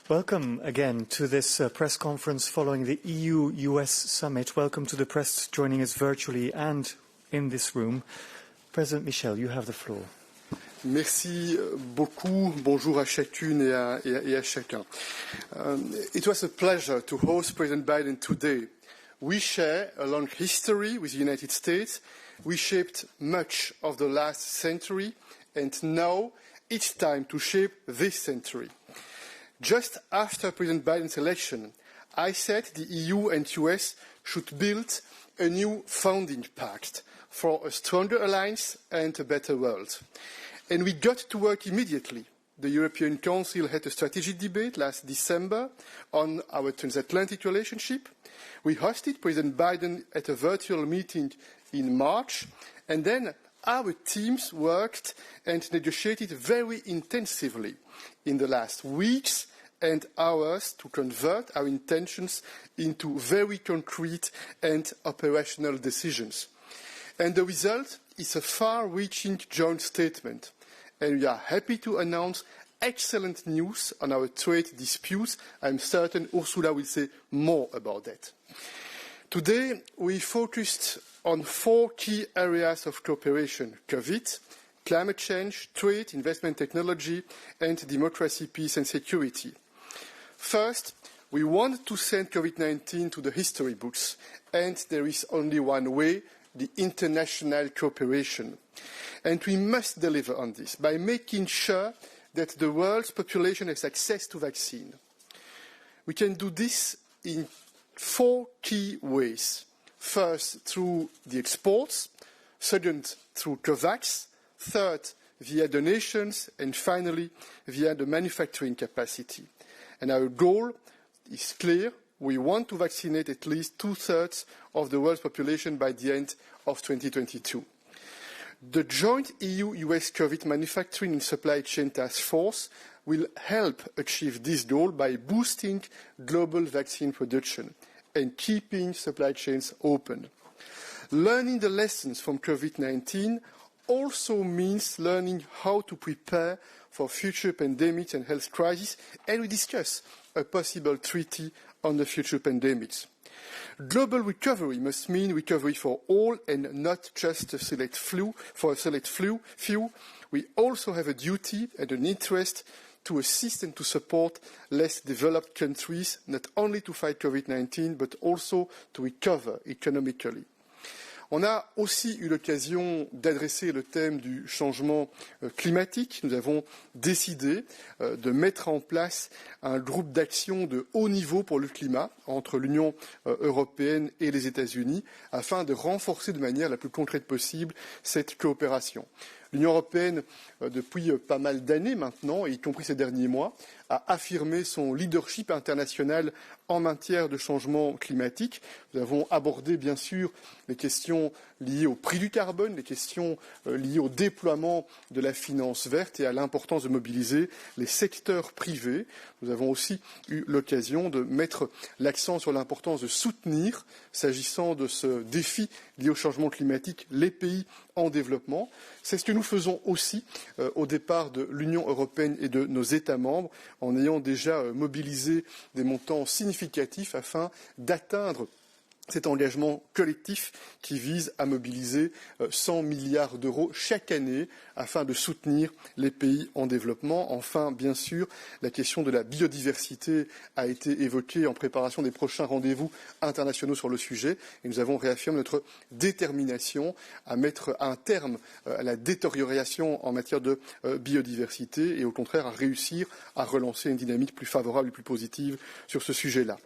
Welcome again to this press conference following the EU-US summit. Welcome to the press joining us virtually and in this room. President Michel, you have the floor. Merci beaucoup. Bonjour à chacune et à chacun. It was a pleasure to host President Biden today. We share a long history with the United States. We shaped much of the last century, and now it's time to shape this century. Just after President Biden's election, I said the EU and US should build a new founding pact for a stronger alliance and a better world. And we got to work immediately. The European Council had a strategy debate last December on our transatlantic relationship. We hosted President Biden at a virtual meeting in March, and then our teams worked and negotiated very intensively in the last weeks and hours to convert our intentions into very concrete and operational decisions. And the result is a far-reaching joint statement. And we are happy to announce excellent news on our trade disputes. I'm certain Ursula will say more about that. Today, we focused on 4 key areas of cooperation: COVID, climate change, trade, investment technology, and democracy, peace and security. First, we want to send COVID-19 to the history books, and there is only one way: the international cooperation. And we must deliver on this by making sure that the world's population has access to vaccine. We can do this in 4 key ways. First, through the exports. Second, through COVAX. Third, via donations. And finally, via the manufacturing capacity. And our goal is clear. We want to vaccinate at least 2/3 of the world's population by the end of 2022. The joint EU-US COVID Manufacturing and Supply Chain Task Force will help achieve this goal by boosting global vaccine production and keeping supply chains open. Learning the lessons from COVID-19 also means learning how to prepare for future pandemics and health crises, and we discuss a possible treaty on the future pandemics. Global recovery must mean recovery for all and not just a select few. We also have a duty and an interest to assist and to support less developed countries, not only to fight COVID-19, but also to recover economically. On a aussi eu l'occasion d'adresser le thème du changement climatique. Nous avons décidé de mettre en place un groupe d'action de haut niveau pour le climat entre l'Union européenne et les États-Unis afin de renforcer de manière la plus concrète possible cette coopération. L'Union européenne, depuis pas mal d'années maintenant, y compris ces derniers mois, a affirmé son leadership international en matière de changement climatique. Nous avons abordé, bien sûr, les questions liées au prix du carbone, les questions liées au déploiement de la finance verte et à l'importance de mobiliser les secteurs privés. Nous avons aussi eu l'occasion de mettre l'accent sur l'importance de soutenir, s'agissant de ce défi lié au changement climatique, les pays en développement. C'est ce que nous faisons aussi au départ de l'Union européenne et de nos États membres, en ayant déjà mobilisé des montants significatifs afin d'atteindre cet engagement collectif qui vise à mobiliser 100 milliards d'euros chaque année afin de soutenir les pays en développement. Enfin, bien sûr, la question de la biodiversité a été évoquée en préparation des prochains rendez-vous internationaux sur le sujet et nous avons réaffirmé notre détermination à mettre un terme à la détérioration en matière de biodiversité et au contraire à réussir à relancer une dynamique plus favorable et plus positive sur ce sujet-là.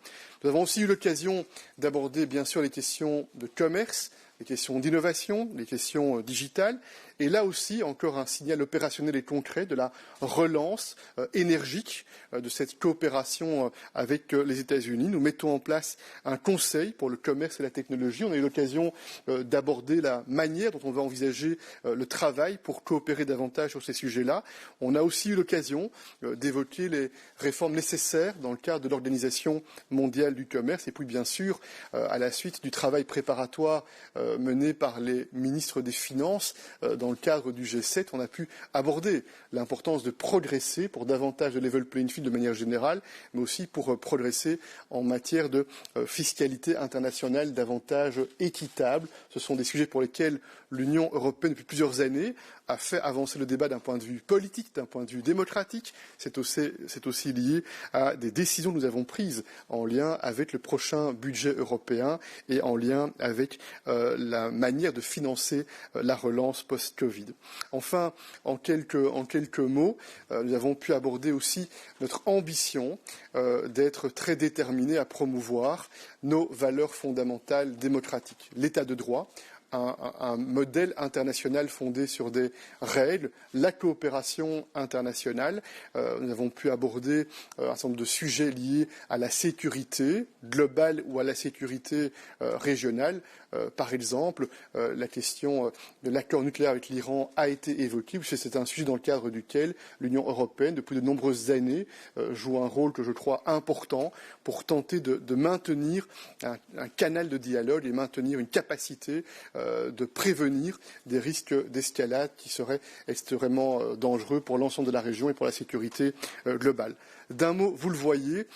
Nous avons aussi eu l'occasion d'aborder, bien sûr, les questions de commerce, les questions d'innovation, les questions digitales. Et là aussi, encore un signal opérationnel et concret de la relance énergique de cette coopération avec les États-Unis. Nous mettons en place un conseil pour le commerce et la technologie. On a eu l'occasion d'aborder la manière dont on va envisager le travail pour coopérer davantage sur ces sujets-là. On a aussi eu l'occasion d'évoquer les réformes nécessaires dans le cadre de l'Organisation mondiale du commerce. Et puis, bien sûr, à la suite du travail préparatoire menée par les ministres des Finances dans le cadre du G7. On a pu aborder l'importance de progresser pour davantage de level playing field de manière générale, mais aussi pour progresser en matière de fiscalité internationale davantage équitable. Ce sont des sujets pour lesquels l'Union européenne, depuis plusieurs années, a fait avancer le débat d'un point de vue politique, d'un point de vue démocratique. C'est aussi lié à des décisions que nous avons prises en lien avec le prochain budget européen et en lien avec la manière de financer la relance post-Covid. Enfin, en quelques mots, nous avons pu aborder aussi notre ambition d'être très déterminés à promouvoir nos valeurs fondamentales démocratiques, l'état de droit, un modèle international fondé sur des règles, la coopération internationale. Nous avons pu aborder un certain nombre de sujets liés à la sécurité globale ou à la sécurité régionale. Par exemple, la question de l'accord nucléaire avec l'Iran a été évoquée, puisque c'est un sujet dans le cadre duquel l'Union européenne, depuis de nombreuses années, joue un rôle que je crois important pour tenter de maintenir un canal de dialogue et maintenir une capacité de prévenir des risques d'escalade qui seraient extrêmement dangereux pour l'ensemble de la région et pour la sécurité globale. D'un mot, vous le voyez,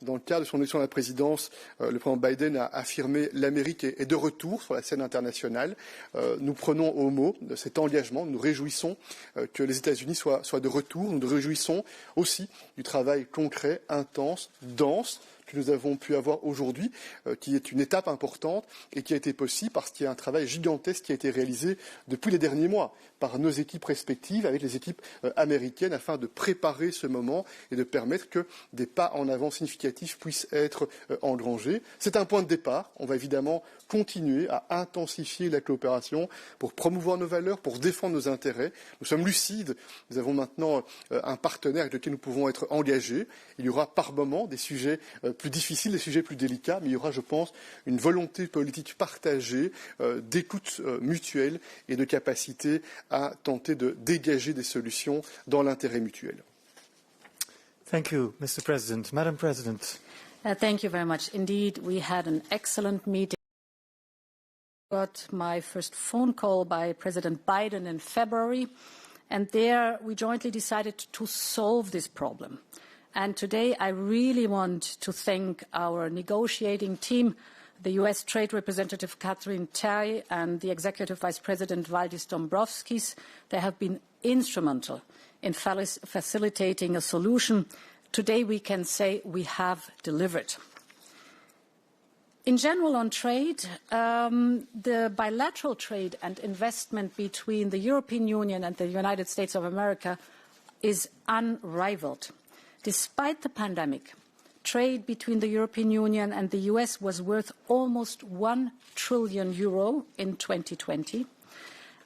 dans le cadre de son élection à la présidence, le président Biden a affirmé l'Amérique est de retour sur la scène internationale. Nous prenons au mot de cet engagement. Nous nous réjouissons que les États-Unis soient de retour. Nous nous réjouissons aussi du travail concret, intense, dense que nous avons pu avoir aujourd'hui, qui est une étape importante et qui a été possible parce qu'il y a un travail gigantesque qui a été réalisé depuis les derniers mois par nos équipes respectives avec les équipes américaines afin de préparer ce moment et de permettre que des pas en avant significatifs puissent être engrangés. C'est un point de départ. On va évidemment continuer à intensifier la coopération pour promouvoir nos valeurs, pour défendre nos intérêts. Nous sommes lucides. Nous avons maintenant un partenaire avec lequel nous pouvons être engagés. Il y aura par moments des sujets plus difficiles, des sujets plus délicats, mais il y aura, je pense, une volonté politique partagée, d'écoute mutuelle et de capacité à tenter de dégager des solutions dans l'intérêt mutuel. Thank you, Mr. President. Madam President. Thank you very much. Indeed, we had an excellent meeting. I got my first phone call by President Biden in February, and there we jointly decided to solve this problem. And today I really want to thank our negotiating team, the US Trade Representative Catherine Tai and the Executive Vice President Valdis Dombrovskis. They have been instrumental in facilitating a solution. Today we can say we have delivered. In general, on trade, the bilateral trade and investment between the European Union and the United States of America is unrivaled. Despite the pandemic, trade between the European Union and the US was worth almost €1 trillion in 2020.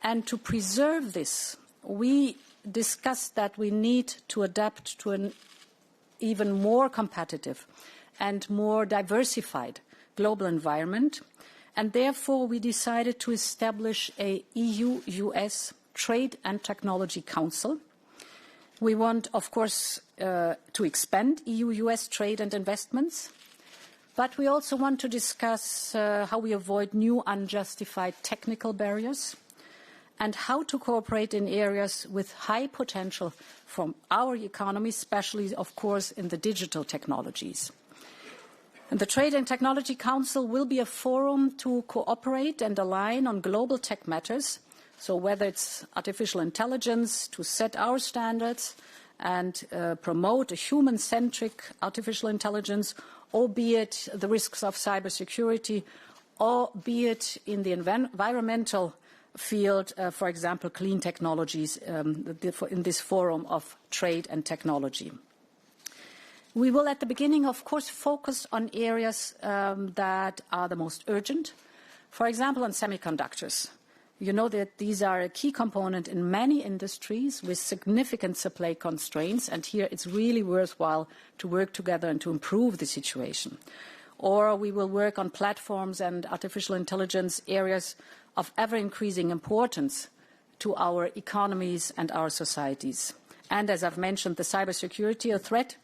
And to preserve this, we discussed that we need to adapt to an even more competitive and more diversified global environment. And therefore, we decided to establish a EU-US Trade and Technology Council. We want, of course, to expand EU-US trade and investments, but we also want to discuss how we avoid new unjustified technical barriers and how to cooperate in areas with high potential from our economy, especially, of course, in the digital technologies. And the Trade and Technology Council will be a forum to cooperate and align on global tech matters. So whether it's artificial intelligence, to set our standards and promote a human-centric artificial intelligence, or be it the risks of cybersecurity, or be it in the environmental field, for example, clean technologies, in this forum of trade and technology. We will, at the beginning, of course, focus on areas that are the most urgent, for example, on semiconductors. You know that these are a key component in many industries with significant supply constraints, and here it's really worthwhile to work together and to improve the situation. Or we will work on platforms and artificial intelligence areas of ever-increasing importance to our economies and our societies. And as I've mentioned, the cybersecurity, a threat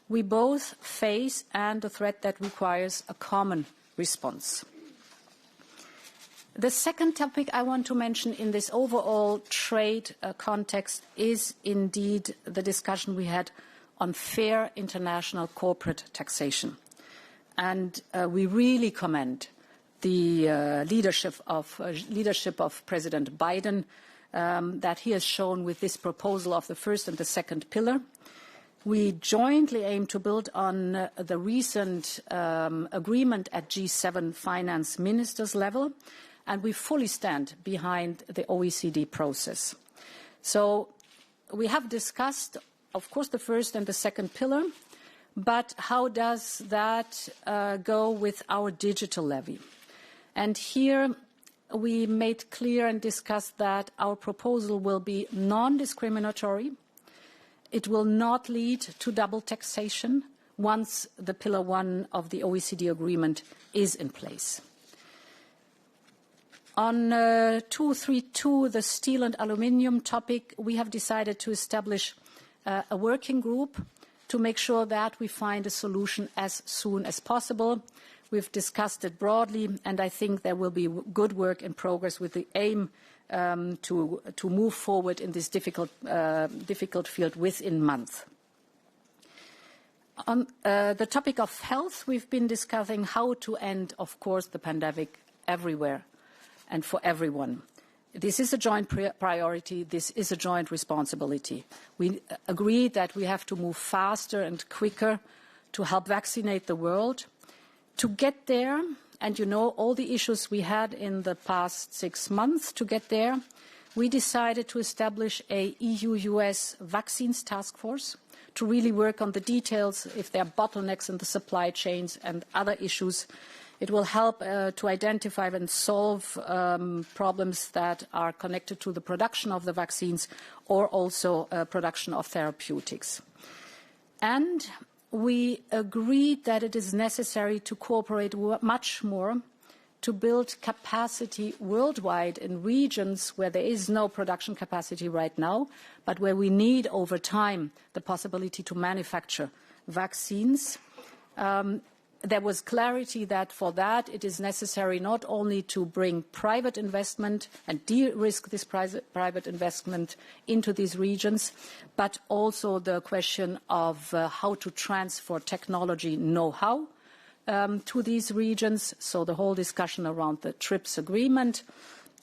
we both face and a threat that requires a common response. The second topic I want to mention in this overall trade context is indeed the discussion we had on fair international corporate taxation. And we really commend the leadership of President Biden that he has shown with this proposal of the first and the second pillar. We jointly aim to build on the recent agreement at G7 finance ministers level, and we fully stand behind the OECD process. So we have discussed, of course, the first and the second pillar, but how does that go with our digital levy? And here we made clear and discussed that our proposal will be non-discriminatory. It will not lead to double taxation once the Pillar 1 of the OECD agreement is in place. On 232, the steel and aluminium topic, we have decided to establish a working group to make sure that we find a solution as soon as possible. We've discussed it broadly, and I think there will be good work in progress with the aim to move forward in this difficult field within months. On the topic of health, we've been discussing how to end, of course, the pandemic everywhere and for everyone. This is a joint priority. This is a joint responsibility. We agreed that we have to move faster and quicker to help vaccinate the world. To get there, and you know all the issues we had in the past 6 months to get there, we decided to establish a EU-US vaccines task force to really work on the details, if there are bottlenecks in the supply chains and other issues. It will help to identify and solve problems that are connected to the production of the vaccines or also production of therapeutics. And we agreed that it is necessary to cooperate much more to build capacity worldwide in regions where there is no production capacity right now, but where we need over time the possibility to manufacture vaccines. There was clarity that for that it is necessary not only to bring private investment and de-risk this private investment into these regions, but also the question of how to transfer technology know-how to these regions, so the whole discussion around the TRIPS agreement.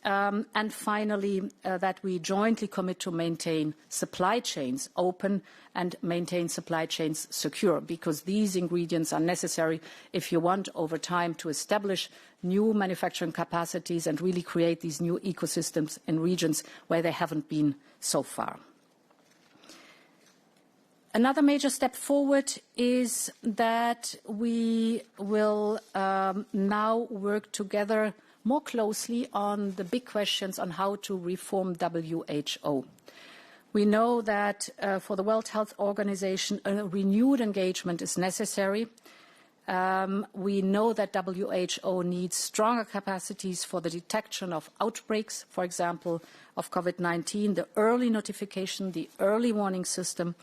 And finally, that we jointly commit to maintain supply chains open and maintain supply chains secure, because these ingredients are necessary if you want over time to establish new manufacturing capacities and really create these new ecosystems in regions where they haven't been so far. Another major step forward is that we will now work together more closely on the big questions on how to reform WHO. We know that for the World Health Organization, a renewed engagement is necessary. We know that WHO needs stronger capacities for the detection of outbreaks, for example, of COVID-19, the early notification, the early warning system,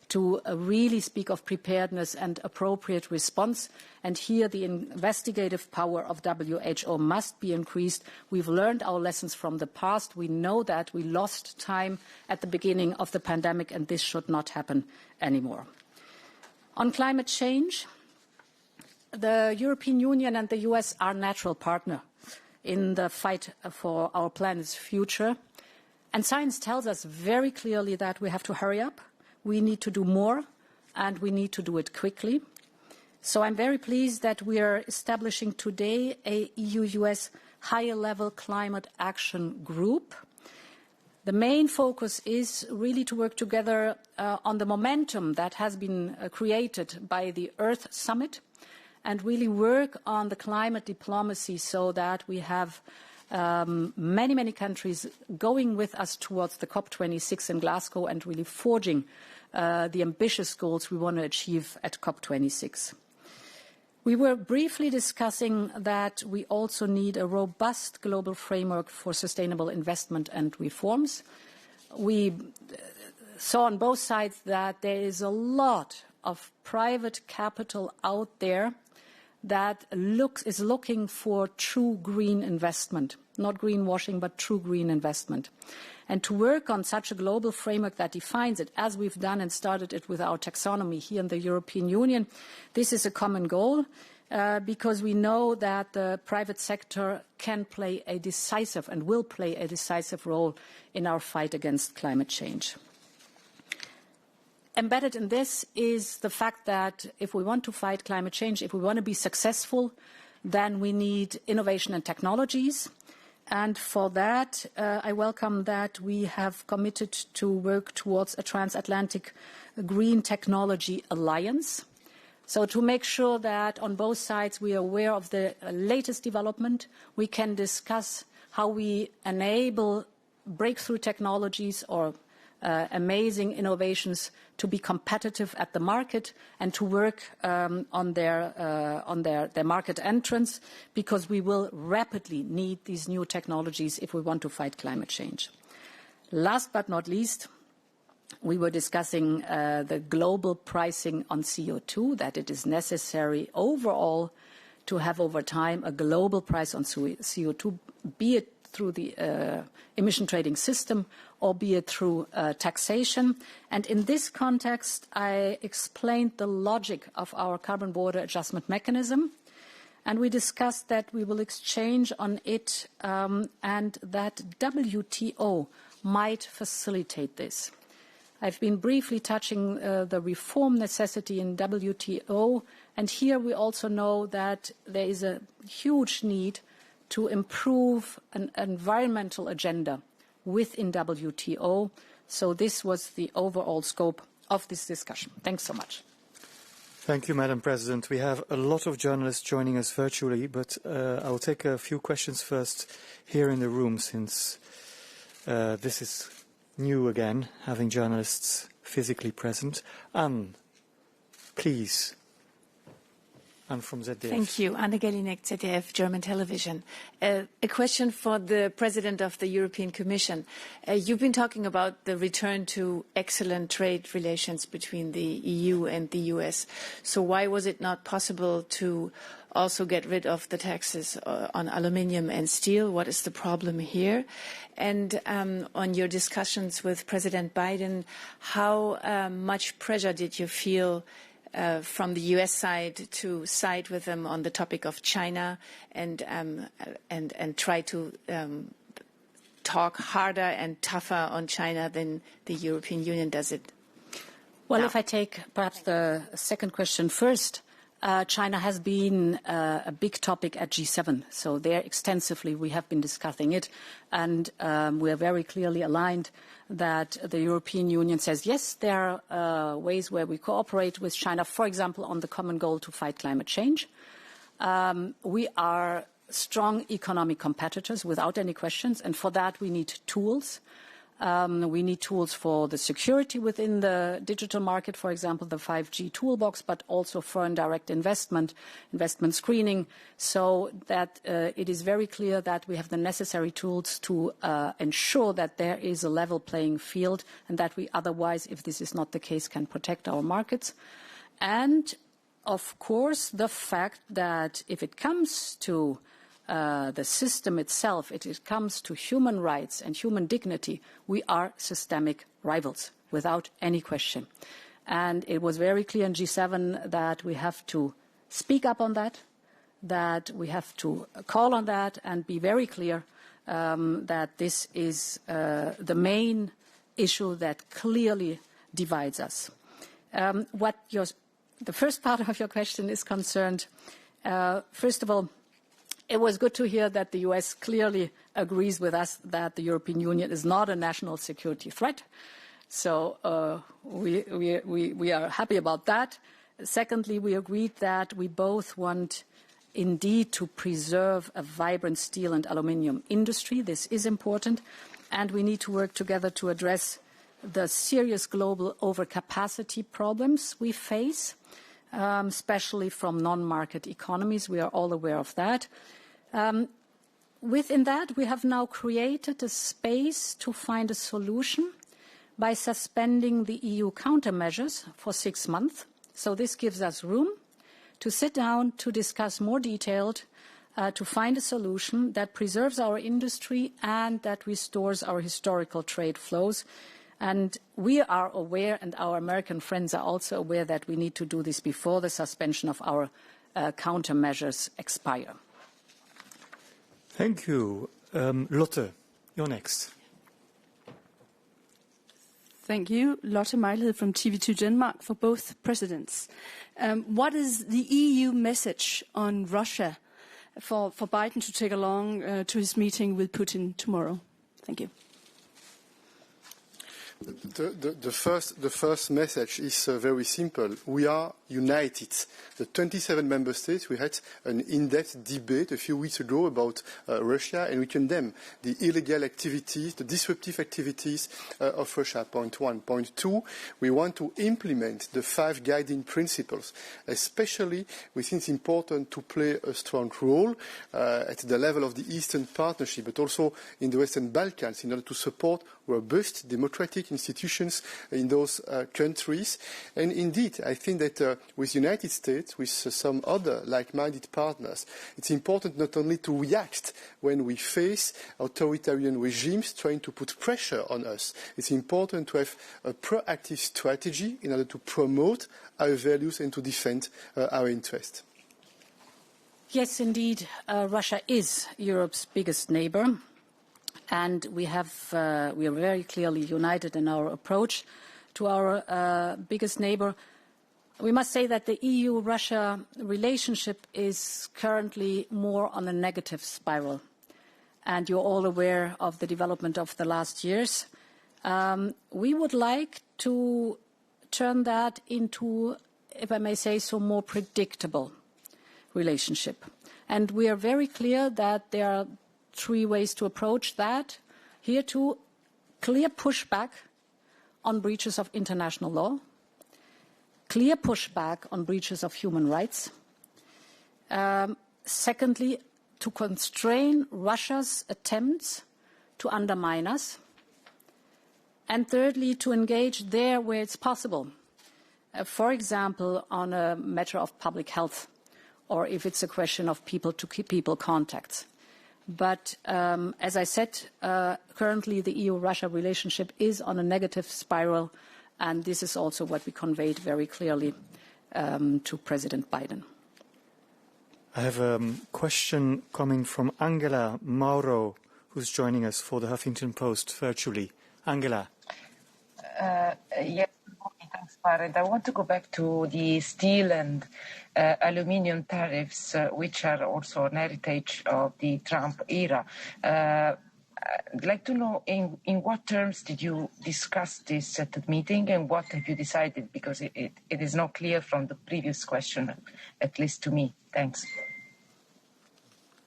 to really speak of preparedness and appropriate response. And here the investigative power of WHO must be increased. We've learned our lessons from the past. We know that we lost time at the beginning of the pandemic, and this should not happen anymore. On climate change, the European Union and the US are natural partners in the fight for our planet's future. And science tells us very clearly that we have to hurry up. We need to do more, and we need to do it quickly. So I'm very pleased that we are establishing today a EU-US higher-level climate action group. The main focus is really to work together on the momentum that has been created by the Earth Summit, and really work on the climate diplomacy so that we have many countries going with us towards the COP26 in Glasgow and really forging the ambitious goals we want to achieve at COP26. We were briefly discussing that we also need a robust global framework for sustainable investment and reforms. We saw on both sides that there is a lot of private capital out there that is looking for true green investment, not greenwashing, but true green investment. And to work on such a global framework that defines it, as we've done and started it with our taxonomy here in the European Union, this is a common goal because we know that the private sector can play a decisive and will play a decisive role in our fight against climate change. Embedded in this is the fact that if we want to fight climate change, if we want to be successful, then we need innovation and technologies. And for that, I welcome that we have committed to work towards a transatlantic green technology alliance. So to make sure that on both sides we are aware of the latest development, we can discuss how we enable breakthrough technologies or amazing innovations to be competitive at the market and to work on their market entrance, because we will rapidly need these new technologies if we want to fight climate change. Last but not least, we were discussing the global pricing on CO2, that it is necessary overall to have over time a global price on CO2, be it through the emission trading system or be it through taxation. And in this context, I explained the logic of our carbon border adjustment mechanism. And we discussed that we will exchange on it and that WTO might facilitate this. I've been briefly touching the reform necessity in WTO. And here we also know that there is a huge need to improve an environmental agenda within WTO. So this was the overall scope of this discussion. Thanks so much. Thank you, Madam President. We have a lot of journalists joining us virtually, but I will take a few questions first here in the room, since this is new again, having journalists physically present. Anne, please. Anne from ZDF. Thank you. Anne Gelinek, ZDF, German television. A question for the President of the European Commission. You've been talking about the return to excellent trade relations between the EU and the US. So why was it not possible to also get rid of the taxes on aluminium and steel? What is the problem here? And on your discussions with President Biden, how much pressure did you feel from the US side to side with them on the topic of China and try to talk harder and tougher on China than the European Union does it? Well, now? If I take perhaps the second question first, China has been a big topic at G7. So there extensively we have been discussing it. And we are very clearly aligned that the European Union says, yes, there are ways where we cooperate with China, for example, on the common goal to fight climate change. We are strong economic competitors without any questions. And for that, we need tools. We need tools for the security within the digital market, for example, the 5G toolbox, but also foreign direct investment screening, so that it is very clear that we have the necessary tools to ensure that there is a level playing field and that we otherwise, if this is not the case, can protect our markets. And, of course, the fact that if it comes to the system itself, it comes to human rights and human dignity, we are systemic rivals, without any question. And it was very clear in G7 that we have to speak up on that, that we have to call on that and be very clear that this is the main issue that clearly divides us. The first part of your question is concerned, first of all, it was good to hear that the US clearly agrees with us that the European Union is not a national security threat. So we are happy about that. Secondly, we agreed that we both want indeed to preserve a vibrant steel and aluminium industry. This is important. And we need to work together to address the serious global overcapacity problems we face, especially from non-market economies. We are all aware of that. Within that, we have now created a space to find a solution by suspending the EU countermeasures for 6 months. So this gives us room to sit down to discuss more detailed, to find a solution that preserves our industry and that restores our historical trade flows. And we are aware, and our American friends are also aware, that we need to do this before the suspension of our countermeasures expire. Thank you. Lotte, you're next. Thank you. Lotte Mejlhed from TV2 Denmark for both presidents. What is the EU message on Russia for Biden to take along to his meeting with Putin tomorrow? Thank you. The first message is very simple. We are united. The 27 member states, we had an in-depth debate a few weeks ago about Russia, and we condemn the illegal activities, the disruptive activities of Russia, point one. Point two, we want to implement the 5 guiding principles. Especially, we think it's important to play a strong role at the level of the Eastern Partnership, but also in the Western Balkans in order to support robust democratic institutions in those countries. And indeed, I think that with the United States, with some other like-minded partners, it's important not only to react when we face authoritarian regimes trying to put pressure on us. It's important to have a proactive strategy in order to promote our values and to defend our interests. Yes, indeed, Russia is Europe's biggest neighbor. And we are very clearly united in our approach to our biggest neighbor. We must say that the EU-Russia relationship is currently more on a negative spiral. And you're all aware of the development of the last years. We would like to turn that into, if I may say so, more predictable relationship. And we are very clear that there are 3 ways to approach that. Here too, clear pushback on breaches of international law, clear pushback on breaches of human rights. Secondly, to constrain Russia's attempts to undermine us. And thirdly, to engage there where it's possible. For example, on a matter of public health, or if it's a question of people-to-people contacts. But as I said, currently the EU-Russia relationship is on a negative spiral, and this is also what we conveyed very clearly to President Biden. I have a question coming from Angela Mauro, who's joining us for the Huffington Post virtually. Angela. Yes, thanks, Barrett. I want to go back to the steel and aluminium tariffs, which are also an heritage of the Trump era. I'd like to know in what terms did you discuss this at the meeting, and what have you decided? Because it is not clear from the previous question, at least to me. Thanks.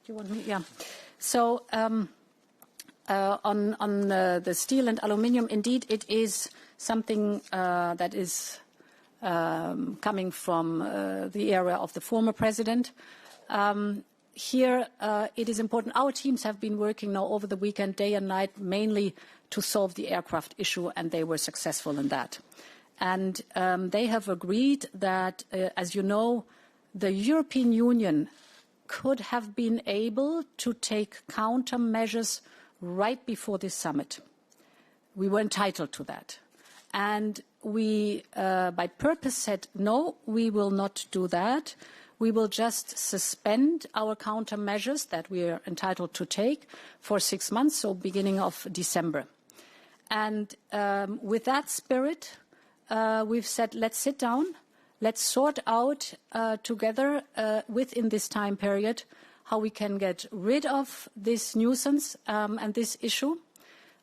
Do you want me? Yeah. So on the steel and aluminium, indeed, it is something that is coming from the area of the former president. Here, it is important. Our teams have been working now over the weekend, day and night, mainly to solve the aircraft issue, and they were successful in that. And they have agreed that, as you know, the European Union could have been able to take countermeasures right before this summit. We were entitled to that. And we, by purpose, said, no, we will not do that. We will just suspend our countermeasures that we are entitled to take for 6 months, so beginning of December. And with that spirit, we've said, let's sit down, let's sort out together within this time period how we can get rid of this nuisance and this issue.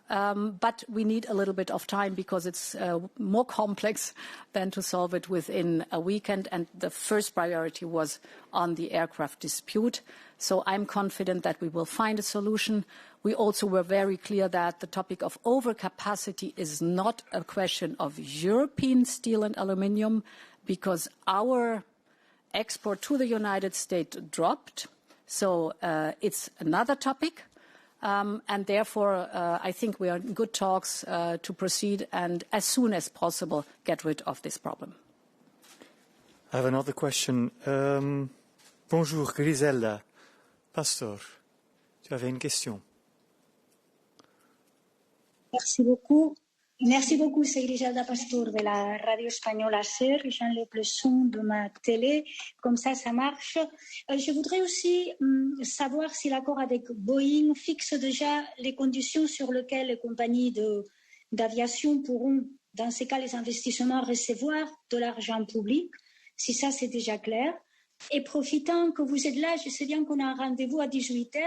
But we need a little bit of time because it's more complex than to solve it within a weekend. And the first priority was on the aircraft dispute. So I'm confident that we will find a solution. We also were very clear that the topic of overcapacity is not a question of European steel and aluminium, because our export to the United States dropped. So it's another topic. And therefore, I think we are in good talks to proceed and, as soon as possible, get rid of this problem. I have another question. Bonjour, Griselda. Pastor, tu avais une question. Merci beaucoup. Merci beaucoup, c'est Griselda Pastor de la radio espagnole SER. J'enlève le son de ma télé, comme ça marche. Je voudrais aussi savoir si l'accord avec Boeing fixe déjà les conditions sur lesquelles les compagnies d'aviation pourront, dans ces cas, les investissements recevoir de l'argent public, si ça c'est déjà clair. Et profitant que vous êtes là, je sais bien qu'on a un rendez-vous à 18h,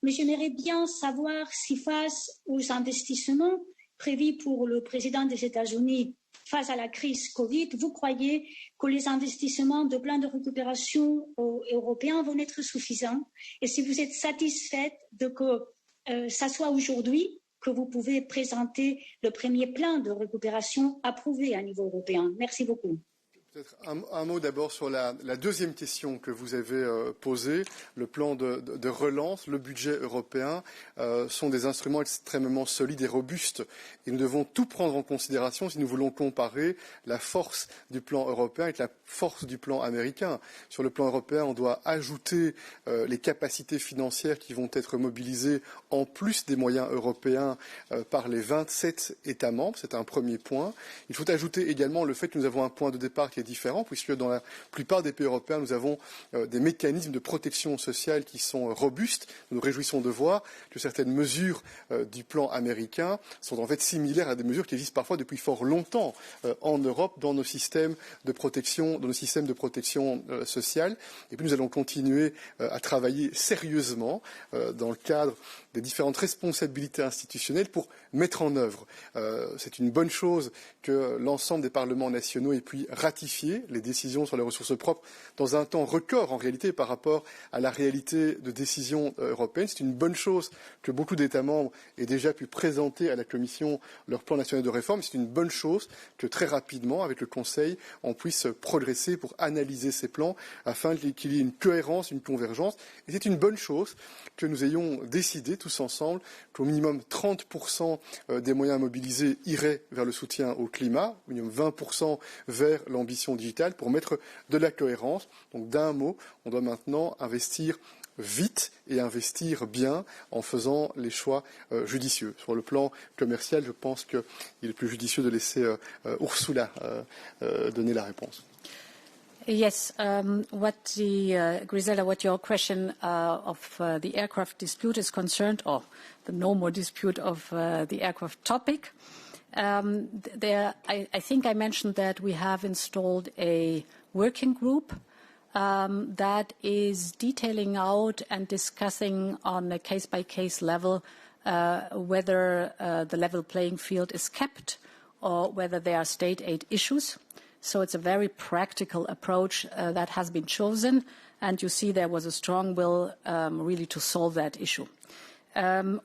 mais j'aimerais bien savoir si face aux investissements prévus pour le président des États-Unis face à la crise Covid, vous croyez que les investissements de plan de récupération européens vont être suffisants? Et si vous êtes satisfaite de que ça soit aujourd'hui que vous pouvez présenter le premier plan de récupération approuvé à niveau européen. Merci beaucoup. Peut-être un mot d'abord sur la deuxième question que vous avez posée. Le plan de relance, le budget européen sont des instruments extrêmement solides et robustes. Et nous devons tout prendre en considération si nous voulons comparer la force du plan européen avec la force du plan américain. Sur le plan européen, on doit ajouter les capacités financières qui vont être mobilisées en plus des moyens européens par les 27 États membres. C'est un premier point. Il faut ajouter également le fait que nous avons un point de départ qui est différent, puisque dans la plupart des pays européens, nous avons des mécanismes de protection sociale qui sont robustes. Nous nous réjouissons de voir que certaines mesures du plan américain sont en fait similaires à des mesures qui existent parfois depuis fort longtemps en Europe dans nos systèmes de protection, sociale. Et puis nous allons continuer à travailler sérieusement dans le cadre des différentes responsabilités institutionnelles pour mettre en œuvre. C'est une bonne chose que l'ensemble des parlements nationaux aient pu ratifier les décisions sur les ressources propres dans un temps record en réalité par rapport à la réalité de décision européenne. C'est une bonne chose que beaucoup d'États membres aient déjà pu présenter à la Commission leur plan national de réforme. C'est une bonne chose que très rapidement, avec le Conseil, on puisse progresser pour analyser ces plans afin qu'il y ait une cohérence, une convergence. Et c'est une bonne chose que nous ayons décidé tous ensemble qu'au minimum 30% des moyens mobilisés iraient vers le soutien au climat, au minimum 20% vers l'ambition digitale pour mettre de la cohérence. Donc d'un mot, on doit maintenant investir vite et investir bien en faisant les choix judicieux. Sur le plan commercial, je pense qu'il est plus judicieux de laisser Ursula donner la réponse. Yes, Griselda, what your question of the aircraft dispute is concerned, or the no more dispute of the aircraft topic, I think I mentioned that we have installed a working group that is detailing out and discussing on a case-by-case level whether the level playing field is kept or whether there are state aid issues. So it's a very practical approach that has been chosen, and you see there was a strong will really to solve that issue.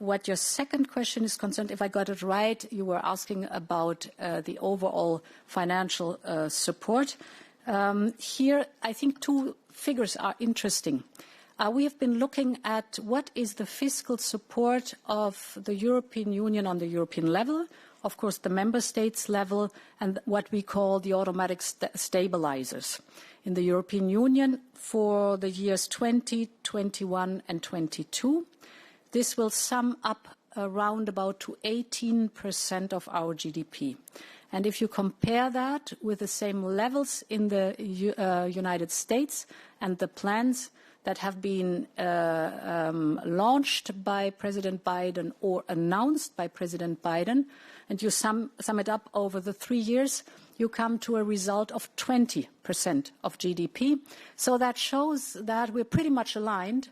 What your second question is concerned, if I got it right, you were asking about the overall financial support. Here, I think two figures are interesting. We have been looking at what is the fiscal support of the European Union on the European level, of course, the member states level, and what we call the automatic stabilizers in the European Union for the years 20, 21 and 22. This will sum up around about to 18% of our GDP. And if you compare that with the same levels in the United States and the plans that have been launched by President Biden or announced by President Biden, and you sum it up over the 3 years, you come to a result of 20% of GDP. So that shows that we're pretty much aligned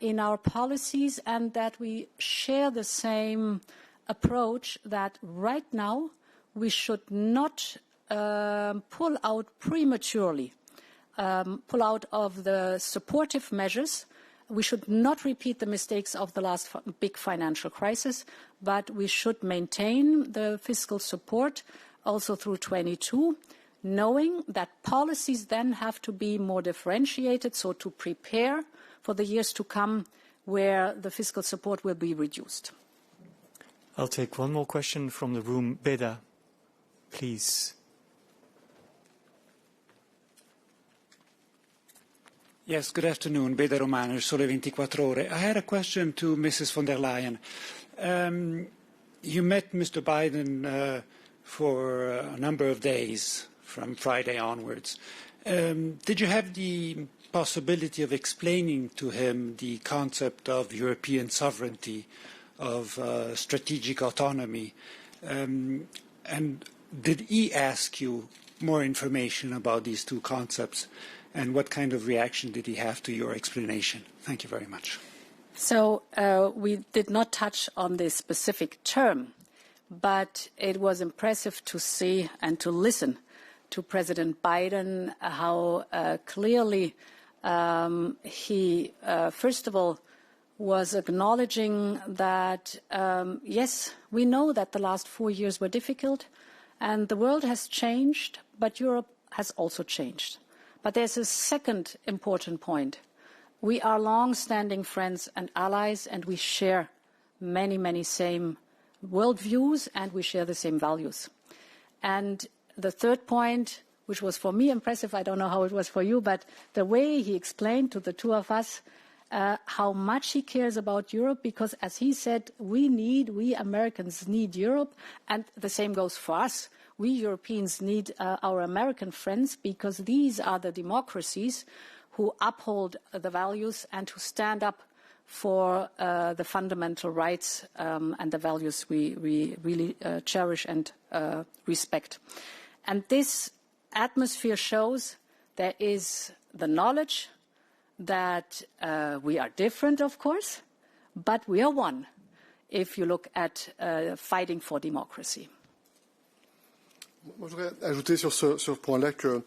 in our policies and that we share the same approach that right now we should not pull out prematurely, pull out of the supportive measures. We should not repeat the mistakes of the last big financial crisis, but we should maintain the fiscal support also through 22, knowing that policies then have to be more differentiated, so to prepare for the years to come where the fiscal support will be reduced. I'll take one more question from the room. Beda, please. Yes, good afternoon. Beda Romano, Sole 24 Ore. I had a question to Mrs. von der Leyen. You met Mr. Biden for a number of days from Friday onwards. Did you have the possibility of explaining to him the concept of European sovereignty, of strategic autonomy? And did he ask you more information about these two concepts? And what kind of reaction did he have to your explanation? Thank you very much. So we did not touch on this specific term, but it was impressive to see and to listen to President Biden, how clearly he, first of all, was acknowledging that, yes, we know that the last 4 years were difficult and the world has changed, but Europe has also changed. But there's a second important point. We are long-standing friends and allies, and we share many, many same worldviews, and we share the same values. And the third point, which was for me impressive, I don't know how it was for you, but the way he explained to the two of us how much he cares about Europe, because as he said, we Americans need Europe, and the same goes for us. We Europeans need our American friends, because these are the democracies who uphold the values and who stand up for the fundamental rights and the values we really cherish and respect. And this atmosphere shows there is the knowledge that we are different, of course, but we are one if you look at fighting for democracy. Moi, je voudrais ajouter sur ce point-là que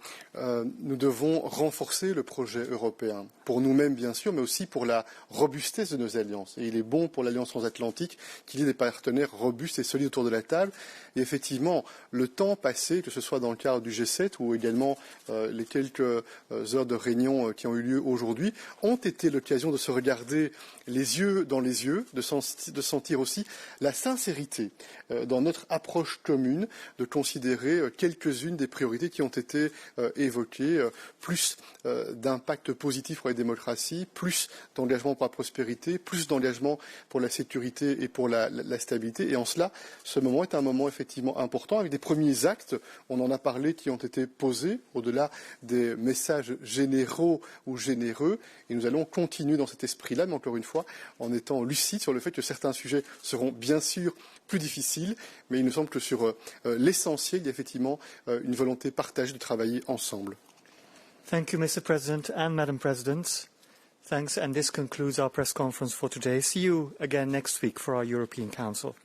nous devons renforcer le projet européen, pour nous-mêmes bien sûr, mais aussi pour la robustesse de nos alliances. Et il est bon pour l'Alliance transatlantique qu'il y ait des partenaires robustes et solides autour de la table. Et effectivement, le temps passé, que ce soit dans le cadre du G7 ou également les quelques heures de réunion qui ont eu lieu aujourd'hui, ont été l'occasion de se regarder les yeux dans les yeux, de sentir aussi la sincérité dans notre approche commune, de considérer quelques-unes des priorités qui ont été évoquées, plus d'impact positif pour la démocratie, plus d'engagement pour la prospérité, plus d'engagement pour la sécurité et pour la stabilité. Et en cela, ce moment est un moment effectivement important, avec des premiers actes, on en a parlé, qui ont été posés, au-delà des messages généraux ou généreux. Et nous allons continuer dans cet esprit-là, mais encore une fois, en étant lucides sur le fait que certains sujets seront bien sûr plus difficiles, mais il nous semble que sur l'essentiel, il y a effectivement une volonté partagée de travailler ensemble. Thank you, Mr. President and Madam President. Thanks, and this concludes our press conference for today. See you again next week for our European Council.